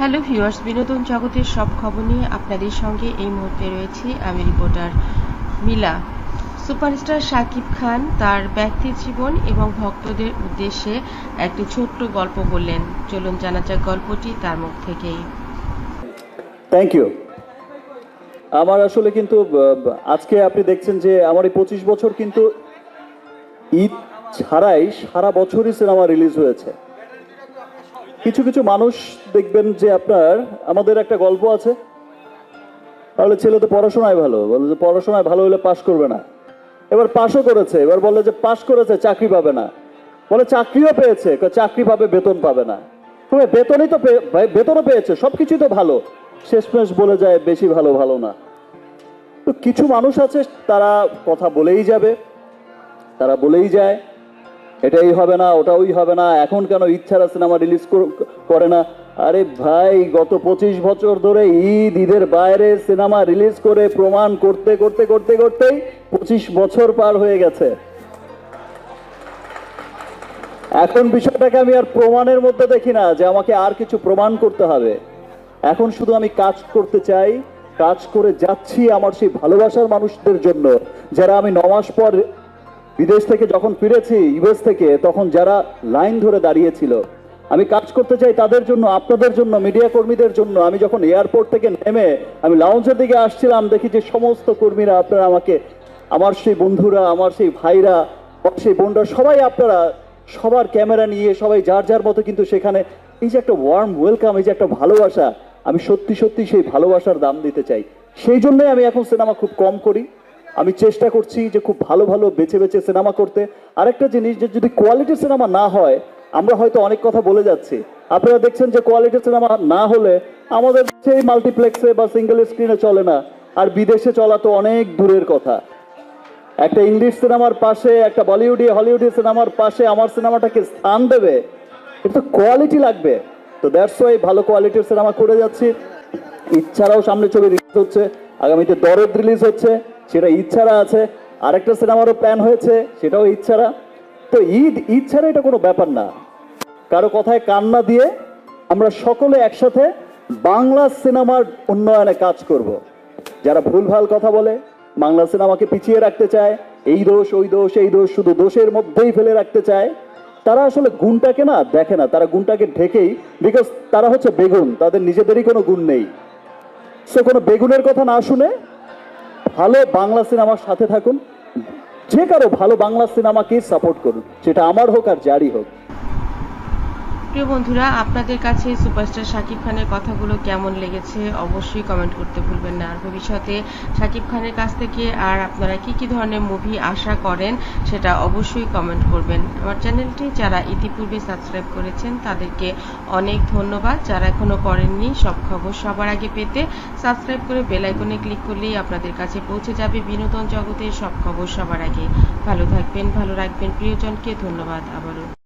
Hello viewers, বিনোদন জগতের সব খবর নিয়ে আপনাদের সঙ্গে এই মুহূর্তে রয়েছি আমি রিপোর্টার মিলা। সুপারস্টার শাকিব খান তার ব্যক্তি জীবন এবং ভক্তদের উদ্দেশ্যে একটি ছোট্ট গল্প বললেন। চলুন জানা যাক গল্পটি তার মুখ থেকেই। Thank you. আমার আসলে কিন্তু আজকে আপনি দেখছেন যে আমার এই 25 বছর কিন্তু ঈদ ছাড়াই সারা বছরই সিনেমা রিলিজ হয়েছে। কিছু কিছু মানুষ দেখবেন যে আপনার আমাদের একটা গল্প আছে, তাহলে ছেলে তো পড়াশোনায় ভালো, বলে যে পড়াশোনায় ভালো হলে পাশ করবে না, এবার পাশও করেছে, এবার বলে যে পাশ করেছে চাকরি পাবে না, বলে চাকরিও পেয়েছে, চাকরি পাবে বেতন পাবে না, তবে বেতনই তো বেতনও পেয়েছে, সবকিছুই তো ভালো, শেষমেশ বলে যায় বেশি ভালো ভালো না। তো কিছু মানুষ আছে তারা কথা বলেই যাবে, তারা বলেই যায় এটাই হবে না ওটাই হবে না, এখন কেন ইচ্ছারা সিনেমা রিলিজ করে না। আরে ভাই, গত 25 বছর ধরে ঈদের বাইরে সিনেমা রিলিজ করে প্রমাণ করতে করতে করতে করতেই 25 বছর পার হয়ে গেছে। এখন বিষয়টাকে আমি আর প্রমাণের মধ্যে দেখি না যে আমাকে আর কিছু প্রমাণ করতে হবে। এখন শুধু আমি কাজ করতে চাই, কাজ করে যাচ্ছি আমার সেই ভালোবাসার মানুষদের জন্য, যারা আমি 9 মাস পর বিদেশ থেকে যখন ফিরেছি, ইউএস থেকে, তখন যারা লাইন ধরে দাঁড়িয়েছিল, আমি কাজ করতে চাই তাদের জন্য, আপনাদের জন্য, মিডিয়া কর্মীদের জন্য। আমি যখন এয়ারপোর্ট থেকে নেমে আমি লাউঞ্জের দিকে আসছিলাম, দেখি যে সমস্ত কর্মীরা, আপনারা আমাকে, আমার সেই বন্ধুরা, আমার সেই ভাইরা, সেই বোনরা, সবাই আপনারা সবার ক্যামেরা নিয়ে সবাই যার যার মতো কিন্তু সেখানে এই যে একটা ওয়ার্ম ওয়েলকাম, এই যে একটা ভালোবাসা, আমি সত্যি সত্যি সেই ভালোবাসার দাম দিতে চাই। সেই জন্যই আমি এখন সিনেমা খুব কম করি। আমি চেষ্টা করছি যে খুব ভালো ভালো বেছে বেছে সিনেমা করতে। আরেকটা জিনিস, যে যদি কোয়ালিটির সিনেমা না হয়, আমরা হয়তো অনেক কথা বলে যাচ্ছি, আপনারা দেখছেন যে কোয়ালিটির সিনেমা না হলে আমাদের সেই মাল্টিপ্লেক্সে বা সিঙ্গেল স্ক্রিনে চলে না, আর বিদেশে চলা তো অনেক দূরের কথা। একটা ইংলিশ সিনেমার পাশে, একটা বলিউডি হলিউডি সিনেমার পাশে আমার সিনেমাটাকে স্থান দেবে, এটা কোয়ালিটি লাগবে। তো দ্যাটস ওয়াই ভালো কোয়ালিটির সিনেমা করে যাচ্ছি। ইচ্ছারাও সামনে ছবি রিলিজ হচ্ছে, আগামীতে দরদ রিলিজ হচ্ছে, সেটা ইচ্ছারা আছে। আরেকটা সিনেমারও প্ল্যান হয়েছে, সেটাও ইচ্ছারা। তো ঈদ ছাড়া এটা কোনো ব্যাপার না। কারো কথায় কান না দিয়ে আমরা সকলে একসাথে বাংলা সিনেমার উন্নয়নে কাজ করব। যারা ভুলভাল কথা বলে, বাংলা সিনেমাকে পিছিয়ে রাখতে চায়, এই দোষ ওই দোষ এই দোষ, শুধু দোষের মধ্যেই ফেলে রাখতে চায়, তারা আসলে গুণটাকে না দেখে না, তারা গুণটাকে ঢেকেই, বিকজ তারা হচ্ছে বেগুন, তাদের নিজেদেরই কোনো গুণ নেই। সো কোনো বেগুনের কথা না শুনে ভালো বাংলা সিনেমার সাথে থাকুন, যে কারো ভালো বাংলা সিনেমাকে সাপোর্ট করুন, সেটা আমার হোক আর যারই হোক। প্রিয় বন্ধুরা, আপনাদের কাছে সুপারস্টার শাকিব খানের কথাগুলো কেমন লেগেছে অবশ্যই কমেন্ট করতে ভুলবেন না। আর ভবিষ্যতে শাকিব খানের কাছ থেকে আর আপনারা কি ধরনের মুভি আশা করেন সেটা অবশ্যই কমেন্ট করবেন। আমার চ্যানেলটি যারা ইতিপূর্বে সাবস্ক্রাইব করেছেন তাদেরকে অনেক ধন্যবাদ। যারা এখনো করেননি, সব খবর সবার আগে পেতে সাবস্ক্রাইব করে বেল আইকনে ক্লিক করলেই আপনাদের কাছে পৌঁছে যাবে বিনোদন জগতের সব খবর সবার আগে। ভালো থাকবেন, ভালো রাখবেন প্রিয়জনকে। ধন্যবাদ আবারও।